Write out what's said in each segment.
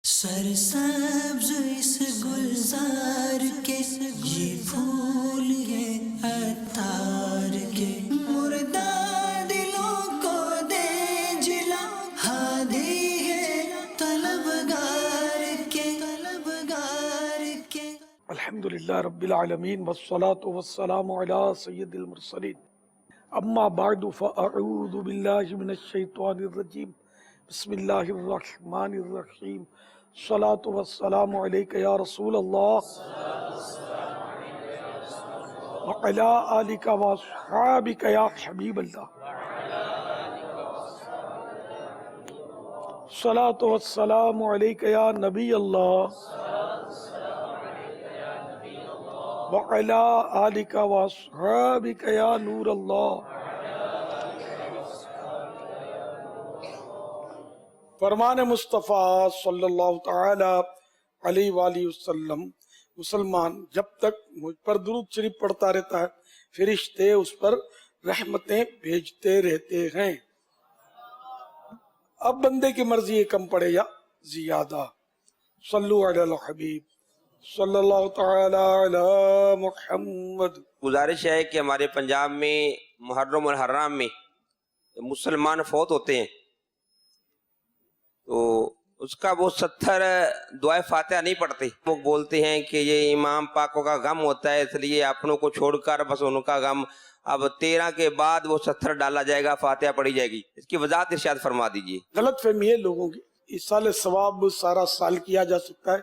سرسبز اس گلزار کے یہ پھول یہ عطار کے مردہ دلوں کو دے جلا ہادی ہے طلبگار کے الحمدللہ رب العالمین والصلاة والسلام علی سید المرسلین اما بعد فاعوذ باللہ من الشیطان الرجیم بسم اللہ الرحمن الرحیم الصلاة والسلام علیک یا رسول اللہ وعلی آلک واصحابک یا حبیب اللہ الصلاة والسلام علیک یا نبی اللہ وعلی آلک واصحابک یا نور اللہ۔ فرمان مصطفیٰ صلی اللہ تعالی علیہ وآلہ وسلم، مسلمان جب تک مجھ پر درود شریف پڑھتا رہتا ہے فرشتے اس پر رحمتیں بھیجتے رہتے ہیں۔ اب بندے کی مرضی ہے کم پڑے یا زیادہ۔ صلو علی الحبیب صلی اللہ تعالی علی محمد۔ گزارش ہے کہ ہمارے پنجاب میں محرم الحرام میں مسلمان فوت ہوتے ہیں تو اس کا وہ 70 دعائے فاتحہ نہیں پڑھتے۔ وہ بولتے ہیں کہ یہ امام پاکوں کا غم ہوتا ہے اس لیے اپنوں کو چھوڑ کر بس ان کا غم، اب 13 کے بعد وہ 70 ڈالا جائے گا، فاتحہ پڑھی جائے گی۔ اس کی وضاحت ارشاد فرما دیجیے۔ غلط فہمی ہے لوگوں کی۔ ایصال ثواب سارا سال کیا جا سکتا ہے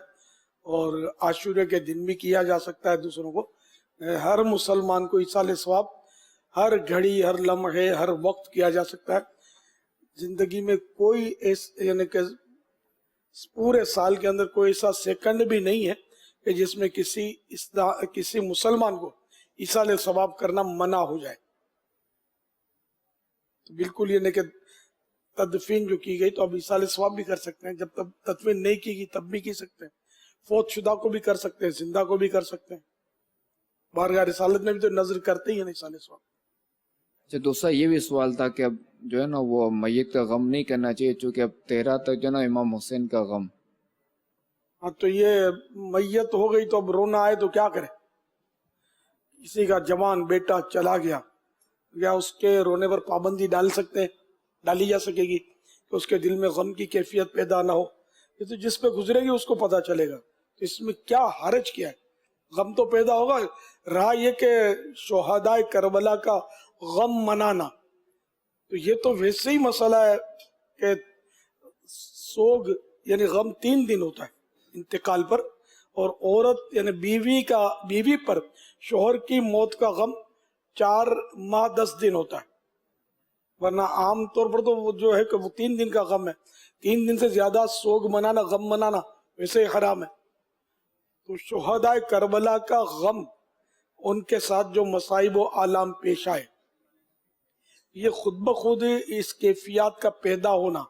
اور عاشورے کے دن بھی کیا جا سکتا ہے دوسروں کو۔ ہر مسلمان کو ایصال ثواب ہر گھڑی ہر لمحے ہر وقت کیا جا سکتا ہے۔ زندگی میں کوئی یعنی کہ پورے سال کے اندر کوئی ایسا سیکنڈ بھی نہیں ہے کہ جس میں کسی مسلمان کو ایصال ثواب کرنا منع ہو جائے۔ تو بالکل یہ نہیں کہ تدفین جو کی گئی تو اب ایصال ثواب بھی کر سکتے ہیں، جب تک تدفین نہیں کی گئی تب بھی کی سکتے ہیں، فوت شدہ کو بھی کر سکتے ہیں، زندہ کو بھی کر سکتے ہیں۔ بارگاہ رسالت میں بھی تو نظر کرتے ہی ہیں ایصال ثواب۔ اچھا دوسرا یہ بھی سوال تھا کہ اب جو ہے نا وہ میت کا غم نہیں کرنا چاہیے چونکہ اب 13 تک جو ہے نا امام حسین کا غم۔ ہاں تو یہ میت ہو گئی تو اب رونا آئے تو کیا کرے؟ کسی کا جوان بیٹا چلا گیا، یا اس کے رونے پر پابندی ڈالی جا سکے گی کہ اس کے دل میں غم کی کیفیت پیدا نہ ہو؟ یہ تو جس پہ گزرے گی اس کو پتا چلے گا، تو اس میں کیا حرج کیا ہے؟ غم تو پیدا ہوگا۔ رہا یہ کہ شہدائے کربلا کا غم منانا، تو یہ تو ویسے ہی مسئلہ ہے کہ سوگ یعنی غم 3 دن ہوتا ہے انتقال پر، اور عورت یعنی بیوی پر شوہر کی موت کا غم 4 ماہ 10 دن ہوتا ہے، ورنہ عام طور پر تو وہ جو ہے کہ وہ 3 دن کا غم ہے۔ 3 دن سے زیادہ سوگ منانا غم منانا ویسے ہی حرام ہے۔ تو شہدائے کربلا کا غم، ان کے ساتھ جو مصائب و آلام پیش آئے، یہ خود بخود اس کیفیات کا پیدا ہونا،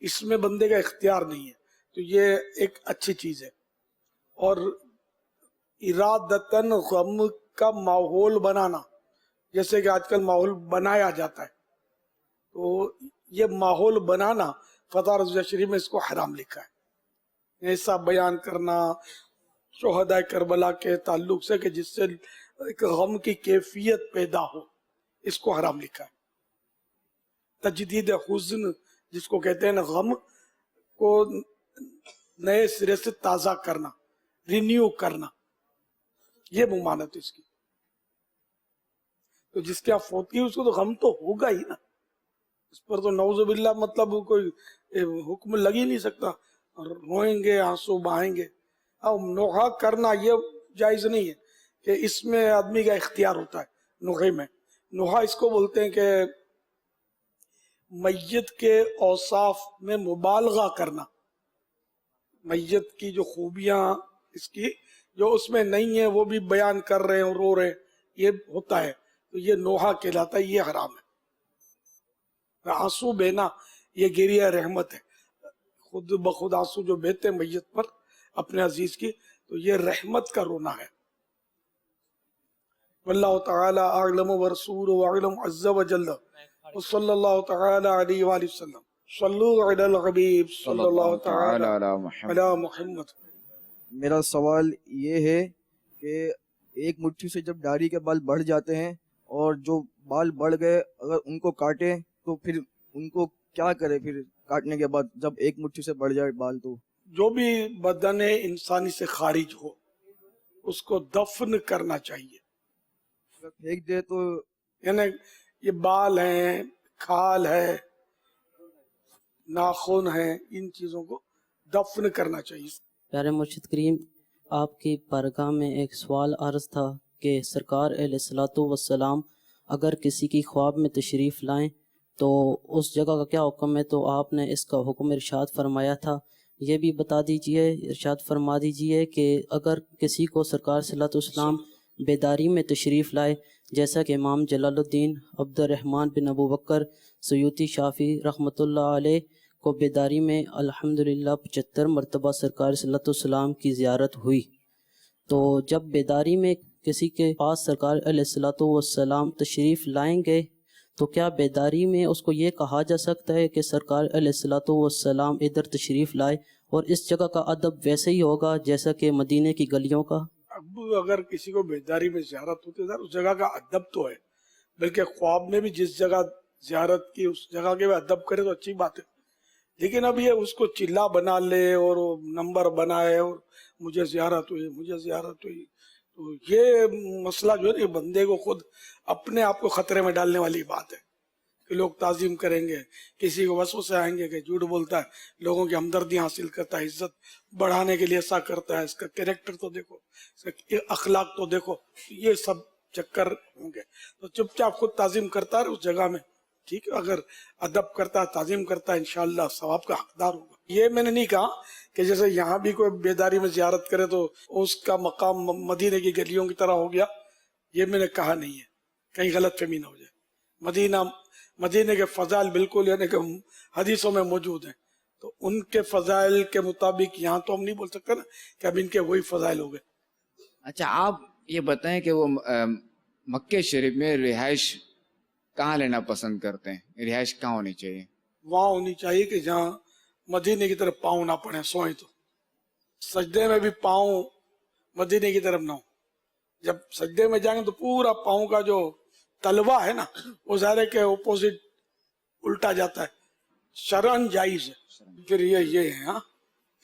اس میں بندے کا اختیار نہیں ہے، تو یہ ایک اچھی چیز ہے۔ اور ارادتاً غم کا ماحول بنانا، جیسے کہ آج کل ماحول بنایا جاتا ہے، تو یہ ماحول بنانا فتح رضویہ شریف میں اس کو حرام لکھا ہے۔ ایسا بیان کرنا شہدائے کربلا کے تعلق سے کہ جس سے ایک غم کی کیفیت پیدا ہو، اس کو حرام لکھا ہے۔ تجدید حزن جس کو کہتے ہیں نا، غم کو نئے سرے سے تازہ کرنا، رینیو کرنا، یہ ممانت اس کی۔ تو جس کے آپ فوت کی اس کو تو غم تو ہوگا ہی نا، اس پر تو نعوذ باللہ مطلب کوئی حکم لگ ہی نہیں سکتا، روئیں گے آنسو بہائیں گے۔ اب نوحہ کرنا یہ جائز نہیں ہے کہ اس میں آدمی کا اختیار ہوتا ہے۔ نوحے میں نوحہ اس کو بولتے ہیں کہ میت کے اوصاف میں مبالغہ کرنا، میت کی جو خوبیاں اس کی جو اس میں نہیں ہیں وہ بھی بیان کر رہے ہیں، رو رہے ہیں، یہ ہوتا ہے، تو یہ نوحہ کہلاتا ہے، یہ حرام ہے۔ آنسو بہنا یہ گریہ رحمت ہے، خود بخود آنسو جو بہتے میت پر اپنے عزیز کی، تو یہ رحمت کا رونا ہے۔ واللہ تعالی اعلم ورسولہ اعلم عز وجل وصلی اللہ تعالی علیہ وآلہ وسلم۔ صلو علی الحبیب صلی اللہ تعالی علی محمد. علی محمد. میرا سوال یہ ہے کہ ایک مٹھی سے جب داڑھی کے بال بڑھ جاتے ہیں اور جو بال بڑھ گئے اگر ان کو کاٹے تو پھر ان کو کیا کرے؟ پھر کاٹنے کے بعد جب ایک مٹھی سے بڑھ جائے بال تو جو بھی بدن انسانی سے خارج ہو اس کو دفن کرنا چاہیے. اگر پھینک دے تو یعنی یہ بال ہیں، کھال ہے، ناخن ہیں، ان چیزوں کو دفن کرنا چاہیے. پیارے مرشد کریم، آپ کی بارگاہ میں ایک سوال عرض تھا کہ سرکار علیہ الصلوۃ والسلام اگر کسی کی خواب میں تشریف لائیں تو اس جگہ کا کیا حکم ہے؟ تو آپ نے اس کا حکم ارشاد فرمایا تھا. یہ بھی بتا دیجئے، ارشاد فرما دیجئے کہ اگر کسی کو سرکار صلی اللہ علیہ وسلم بیداری میں تشریف لائے، جیسا کہ امام جلال الدین عبد الرحمن بن ابو بکر سیوطی شافعی رحمۃ اللہ علیہ کو بیداری میں الحمدللہ 75 مرتبہ سرکار صلی اللہ علیہ وسلم کی زیارت ہوئی، تو جب بیداری میں کسی کے پاس سرکار علیہ الصلوۃ والسلام تشریف لائیں گے تو کیا بیداری میں اس کو یہ کہا جا سکتا ہے کہ سرکار علیہ الصلوۃ والسلام ادھر تشریف لائے، اور اس جگہ کا ادب ویسے ہی ہوگا جیسا کہ مدینے کی گلیوں کا؟ اب اگر کسی کو بیداری میں زیارت ہوتی ہے اس جگہ کا ادب تو ہے، بلکہ خواب میں بھی جس جگہ زیارت کی اس جگہ کے بھی ادب کرے تو اچھی بات ہے. لیکن اب یہ اس کو چلا بنا لے اور نمبر بنائے اور مجھے زیارت ہوئی مجھے زیارت ہوئی، تو یہ مسئلہ جو ہے یہ بندے کو خود اپنے آپ کو خطرے میں ڈالنے والی بات ہے کہ لوگ تعظیم کریں گے، کسی کو وسوسے آئیں گے کہ جھوٹ بولتا ہے، لوگوں کی ہمدردی حاصل کرتا ہے، عزت بڑھانے کے لیے ایسا کرتا ہے، اس کا کریکٹر تو دیکھو، اس کا اخلاق تو دیکھو، یہ سب چکر ہوں گے. تو چپ چاپ خود تعظیم کرتا ہے اس جگہ میں، ٹھیک ہے، اگر ادب کرتا ہے تعظیم کرتا ہے انشاءاللہ ثواب کا حقدار ہوگا. یہ میں نے نہیں کہا کہ جیسے یہاں بھی کوئی بیداری میں زیارت کرے تو اس کا مقام مدینے کی گلیوں کی طرح ہو گیا، یہ میں نے کہا نہیں ہے، کہیں غلط فہمی نہ ہو جائے. مدینے کے فضائل بالکل یعنی کہ حدیثوں میں موجود ہیں، تو ان کے فضائل کے مطابق یہاں تو ہم نہیں بول سکتے نا کہ اب ان کے وہی فضائل ہو گئے. اچھا، آپ یہ بتائیں کہ وہ مکہ شریف میں رہائش کہاں لینا پسند کرتے ہیں؟ رہائش کہاں ہونی چاہیے؟ وہاں ہونی چاہیے کہ جہاں مدینے کی طرف پاؤں نہ پڑے، سوئیں تو سجدے میں بھی پاؤں مدینے کی طرف نہ ہو. جب سجدے میں جائیں گے تو پورا پاؤں کا جو تلوا ہے نا وہ ظاہر کے اپوزٹ الٹا جاتا ہے، شرعن جائز ہے. پھر یہ ہے، ہاں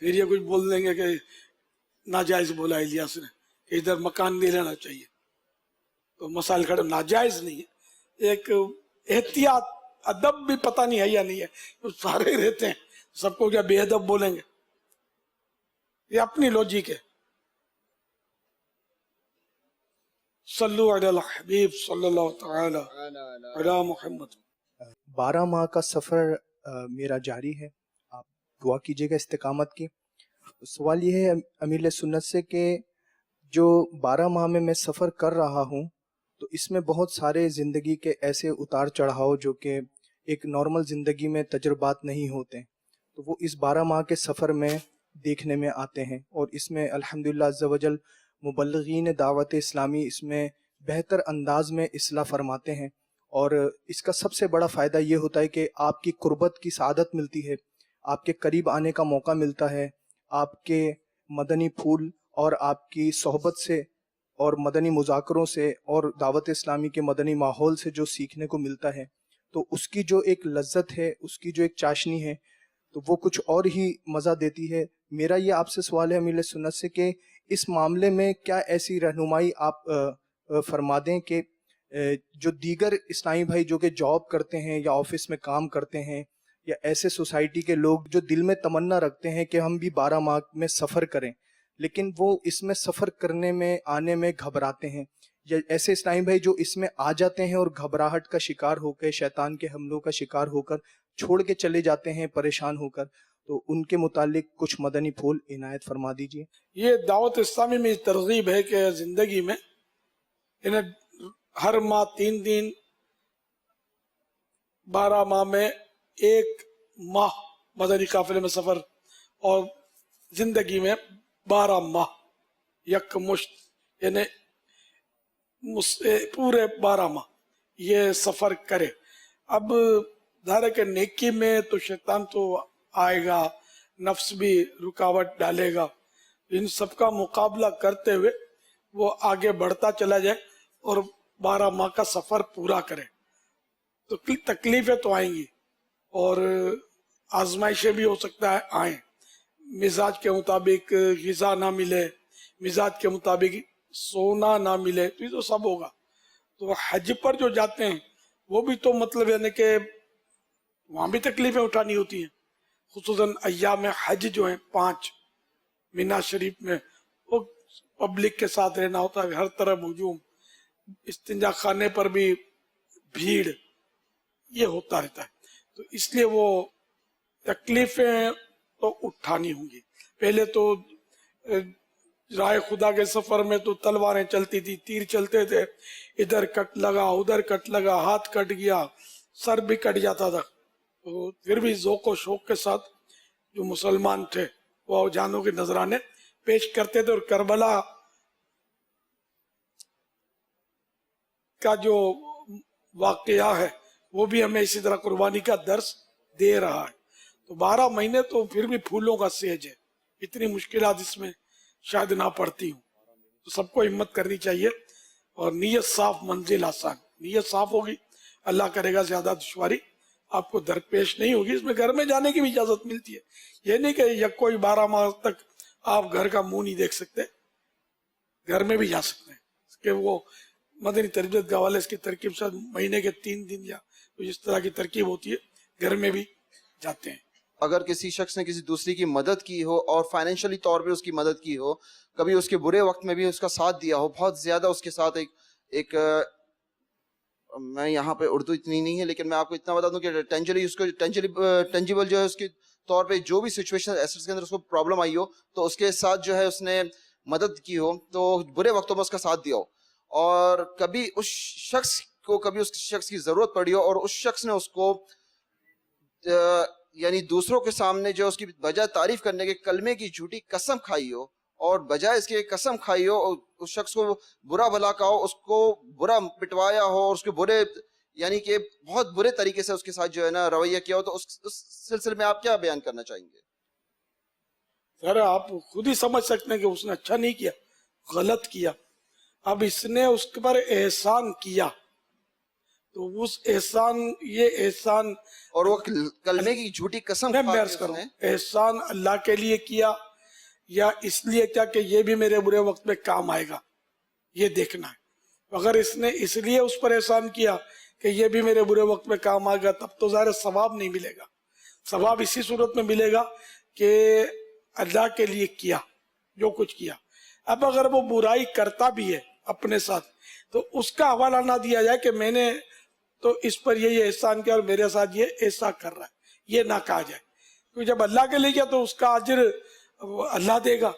پھر یہ کچھ بول دیں گے کہ ناجائز بولا الیاس نے کہ ادھر مکان نہیں لینا چاہیے، تو مسائل کھڑے. ناجائز نہیں ہے، ایک احتیاط ادب بھی پتہ نہیں ہے یا نہیں ہے، تو سارے رہتے ہیں، سب کو کیا بے ادب بولیں گے؟ یہ اپنی لوجک ہے. صلو علی الحبیب صلی اللہ تعالی علی محمد. 12 ماہ کا سفر میرا جاری ہے، آپ دعا کیجیے گا استقامت کی. سوال یہ ہے امیر سنت سے کہ جو 12 ماہ میں سفر کر رہا ہوں تو اس میں بہت سارے زندگی کے ایسے اتار چڑھاؤ جو کہ ایک نارمل زندگی میں تجربات نہیں ہوتے، تو وہ اس 12 ماہ کے سفر میں دیکھنے میں آتے ہیں. اور اس میں الحمدللہ عز و جل مبلغین دعوت اسلامی اس میں بہتر انداز میں اصلاح فرماتے ہیں، اور اس کا سب سے بڑا فائدہ یہ ہوتا ہے کہ آپ کی قربت کی سعادت ملتی ہے، آپ کے قریب آنے کا موقع ملتا ہے، آپ کے مدنی پھول اور آپ کی صحبت سے اور مدنی مذاکروں سے اور دعوت اسلامی کے مدنی ماحول سے جو سیکھنے کو ملتا ہے، تو اس کی جو ایک لذت ہے، اس کی جو ایک چاشنی ہے، تو وہ کچھ اور ہی مزہ دیتی ہے. میرا یہ آپ سے سوال ہے امیر سنت سے کہ اس معاملے میں کیا ایسی رہنمائی آپ فرما دیں کہ جو دیگر اسلامی بھائی جو کہ جاب کرتے ہیں یا آفس میں کام کرتے ہیں یا ایسے سوسائٹی کے لوگ جو دل میں تمنا رکھتے ہیں کہ ہم بھی 12 ماہ میں سفر کریں، لیکن وہ اس میں سفر کرنے میں آنے میں گھبراتے ہیں، یا ایسے اسلامی بھائی جو اس میں آ جاتے ہیں اور گھبراہٹ کا شکار ہو کے شیطان کے حملوں کا شکار ہو کر چھوڑ کے چلے جاتے ہیں پریشان ہو کر، تو ان کے متعلق کچھ مدنی پھول عنایت فرما دیجیے. یہ دعوت اسلامی میں ترغیب ہے کہ زندگی میں انہیں ہر ماہ 3 دن، 12 ماہ میں 1 ماہ مدنی قافلے میں سفر، اور زندگی میں 12 ماہ یک مشت یعنی پورے 12 ماہ یہ سفر کرے. اب ظاہر ہے کہ نیکی میں تو شیطان تو آئے گا, نفس بھی رکاوٹ ڈالے گا, ان سب کا مقابلہ کرتے ہوئے وہ آگے بڑھتا چلا جائے اور 12 ماہ کا سفر پورا کرے. تو تکلیفیں تو آئیں گی اور آزمائشیں بھی ہو سکتا ہے آئیں, مزاج کے مطابق غذا نہ ملے, مزاج کے مطابق سونا نہ ملے, تو یہ تو سب ہوگا. تو حج پر جو جاتے ہیں وہ بھی تو مطلب یعنی کہ وہاں بھی تکلیفیں اٹھانی ہوتی ہیں, خصوصاً ایام حج جو ہیں 5 مینا شریف میں, وہ پبلک کے ساتھ رہنا ہوتا ہے, ہر طرف ہجوم, استنجا خانے پر بھی بھیڑ, یہ ہوتا رہتا ہے. تو اس لیے وہ تکلیفیں تو اٹھانی ہوں گی. پہلے تو راہ خدا کے سفر میں تو تلواریں چلتی تھی, تیر چلتے تھے, ادھر کٹ لگا ادھر کٹ لگا, ہاتھ کٹ گیا, سر بھی کٹ جاتا تھا. تو پھر بھی ذوق و شوق کے ساتھ جو مسلمان تھے وہ جانوں کے نذرانے پیش کرتے تھے. اور کربلا کا جو واقعہ ہے وہ بھی ہمیں اسی طرح قربانی کا درس دے رہا ہے. تو 12 مہینے تو پھر بھی پھولوں کا سیج ہے, اتنی مشکلات اس میں شاید نہ پڑتی ہوں. تو سب کو ہمت کرنی چاہیے اور نیت صاف منزل آسان. نیت صاف ہوگی, اللہ کرے گا زیادہ دشواری آپ کو درپیش نہیں ہوگی. اس میں گھر میں جانے کی بھی اجازت ملتی ہے, یہ نہیں کہ کوئی 12 ماہ تک آپ گھر کا منہ نہیں دیکھ سکتے, گھر میں بھی جا سکتے ہیں. کہ وہ مدنی تربیت کے حوالے کی ترکیب سے مہینے کے 3 دن یا اس طرح کی ترکیب ہوتی ہے, گھر میں بھی جاتے ہیں. اگر کسی شخص نے کسی دوسری کی مدد کی ہو اور فائنینشلی طور پہ اس کی مدد کی ہو, کبھی اس کے برے وقت میں بھی اس کا ساتھ دیا ہو, بہت زیادہ اس کے ساتھ ایک میں یہاں پہ اردو اتنی نہیں ہے لیکن میں آپ کو اتنا بتا دوں کہ ٹینجیبل جو ہے اس کے طور پہ جو بھی سچویشن ایسٹس کے اندر اس کو پرابلم آئی ہو تو اس کے ساتھ جو ہے اس نے مدد کی ہو, تو برے وقتوں میں اس کا ساتھ دیا ہو, اور کبھی اس شخص کی ضرورت پڑی ہو اور اس شخص نے اس کو یعنی دوسروں کے سامنے جو اس کی بجائے تعریف کرنے کے کلمے کی جھوٹی قسم کھائی ہو, اور بجائے اس کے قسم کھائی ہو, اس شخص کو برا بھلا کہا ہو, اس کو برا پٹوایا ہو, اور اس کے برے یعنی کہ بہت برے طریقے سے اس کے ساتھ جو ہے نا رویہ کیا ہو, تو اس سلسلے میں آپ کیا بیان کرنا چاہیں گے؟ سر آپ خود ہی سمجھ سکتے ہیں کہ اس نے اچھا نہیں کیا, غلط کیا. اب اس نے اس پر احسان کیا تو اس احسان اور وہ کلمے کی جھوٹی قسم احسان اللہ کے لیے کیا یا اس لیے کیا کہ یہ بھی میرے برے وقت میں کام آئے گا, یہ دیکھنا ہے. اگر اس نے اس لیے اس پر احسان کیا کہ یہ بھی میرے برے وقت میں کام آئے گا, تب تو ظاہر ثواب نہیں ملے گا. ثواب اسی صورت میں ملے گا کہ اللہ کے لیے کیا جو کچھ کیا. اب اگر وہ برائی کرتا بھی ہے اپنے ساتھ تو اس کا حوالہ نہ دیا جائے کہ میں نے تو اس پر یہ احسان کیا اور میرے ساتھ یہ ایسا کر رہا ہے, یہ نہ کہا جائے. کیونکہ جب اللہ کے لیے کیا تو اس کا اجر اللہ دے گا.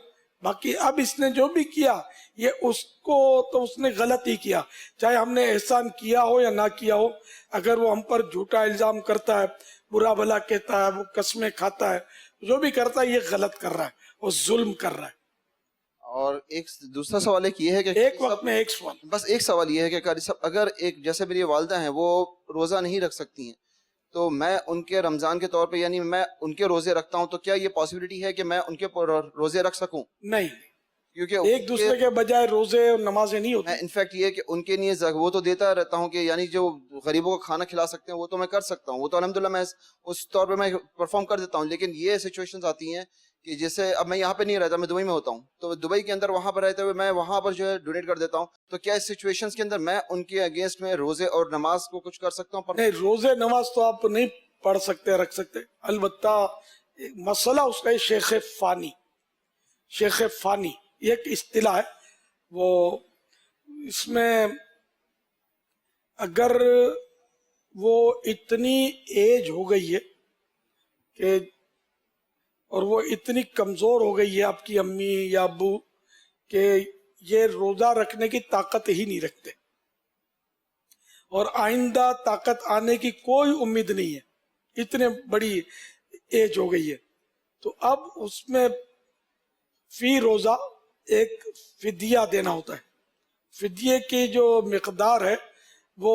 باقی اب اس نے جو بھی کیا یہ اس کو تو اس نے غلط ہی کیا, چاہے ہم نے احسان کیا ہو یا نہ کیا ہو. اگر وہ ہم پر جھوٹا الزام کرتا ہے, برا بھلا کہتا ہے, وہ قسمیں کھاتا ہے, جو بھی کرتا ہے یہ غلط کر رہا ہے, وہ ظلم کر رہا ہے. اور ایک دوسرا سوال یہ ہے کہ ایک وقت میں ایک سوال, بس ایک سوال یہ ہے کہ قاری صاحب اگر ایک جیسے میری والدہ ہیں وہ روزہ نہیں رکھ سکتی ہیں تو میں ان کے رمضان کے طور پہ یعنی میں ان کے روزے رکھتا ہوں, تو کیا یہ پاسبلٹی ہے کہ میں ان کے روزے رکھ سکوں؟ نہیں, کیونکہ ایک دوسرے کے بجائے روزے اور نمازیں نہیں ہوتی. میں انفیکٹ یہ کہ ان کے لیے وہ تو دیتا رہتا ہوں کہ یعنی جو غریبوں کو کھانا کھلا سکتے ہیں وہ تو میں کر سکتا ہوں, وہ تو الحمدللہ میں اس طور پہ میں پرفارم کر دیتا ہوں. لیکن یہ سچویشنز آتی ہیں کہ جیسے اب میں یہاں پہ نہیں رہتا, میں دبئی میں ہوتا ہوں, تو دبئی کے اندر وہاں پر رہتے ہوئے میں وہاں پر جو ہے ڈونیٹ کر دیتا ہوں, تو کیا اس سچویشنز کے اندر میں ان کے اگینسٹ میں روزے اور نماز کو کچھ کر سکتا ہوں؟ نہیں, روزے نماز تو آپ نہیں پڑھ سکتے رکھ سکتے. البتہ مسئلہ اس کا شیخ فانی ایک اصطلاح ہے, وہ اس میں اگر وہ اتنی ایج ہو گئی ہے کہ اور وہ اتنی کمزور ہو گئی ہے آپ کی امی یا ابو کہ یہ روزہ رکھنے کی طاقت ہی نہیں رکھتے اور آئندہ طاقت آنے کی کوئی امید نہیں ہے, اتنے بڑی ایج ہو گئی ہے. تو اب اس میں فی روزہ ایک فدیہ دینا ہوتا ہے. فدیے کی جو مقدار ہے وہ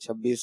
26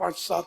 5-7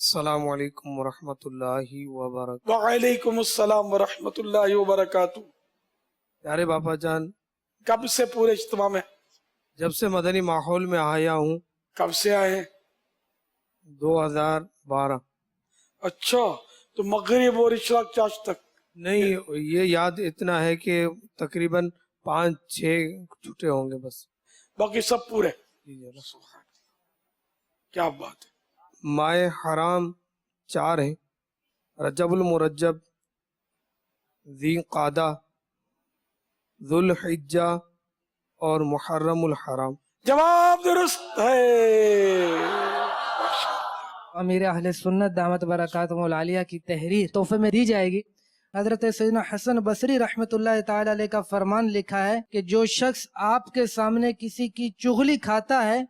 السلام علیکم ورحمۃ اللہ وبرکاتہ۔ وعلیکم السلام ورحمۃ اللہ وبرکاتہ۔ پیارے باپا جان، کب سے پورے اجتماع میں؟ جب سے مدنی ماحول میں آیا ہوں، کب سے آئے ہیں؟ 2012۔ اچھا، تو مغرب اور اشراق چاش تک؟ نہیں، یہ یاد اتنا ہے کہ تقریباً 5-6 چھٹے ہوں گے بس، باقی سب پورے؟ کیا بات ہے۔ ماہ حرام 4 ہیں، رجب المرجب، ذی قعدہ، ذو الحجہ اور محرم الحرام۔ جواب درست ہے۔ امیر اہل سنت دامت برکاتہم العالیہ کی تحریر تحفے میں دی جائے گی۔ حضرت سیدنا حسن بصری رحمۃ اللہ تعالی علیہ کا فرمان لکھا ہے کہ جو شخص آپ کے سامنے کسی کی چغلی کھاتا ہے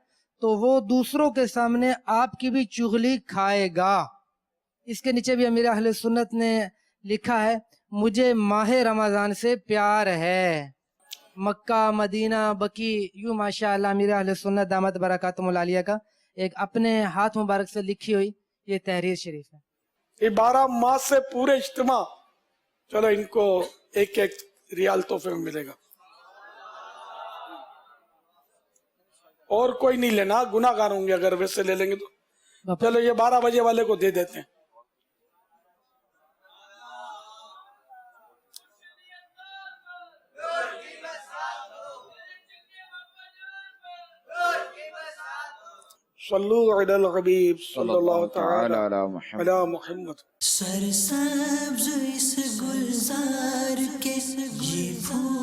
تو وہ دوسروں کے سامنے آپ کی بھی چغلی کھائے گا۔ اس کے نیچے بھی امیر اہل سنت نے لکھا ہے، مجھے ماہ رمضان سے پیار ہے۔ مکہ، مدینہ، بقی، یوں ماشاءاللہ امیر اہل سنت دامت برکاتہم العالیہ کا ایک اپنے ہاتھ مبارک سے لکھی ہوئی یہ تحریر شریف ہے۔ یہ 12 ماہ سے پورے اجتماع، چلو ان کو 1 ریال تحفے میں ملے گا۔ اور کوئی نہیں لینا، گناہ گار ہوں گے اگر ویسے لے لیں گے تو۔ چلو یہ 12 بجے والے کو دے دیتے ہیں۔ صلو علی الحبیب صلی اللہ تعالی علی محمد۔ سرسبز اس گلزار کے یہ پھول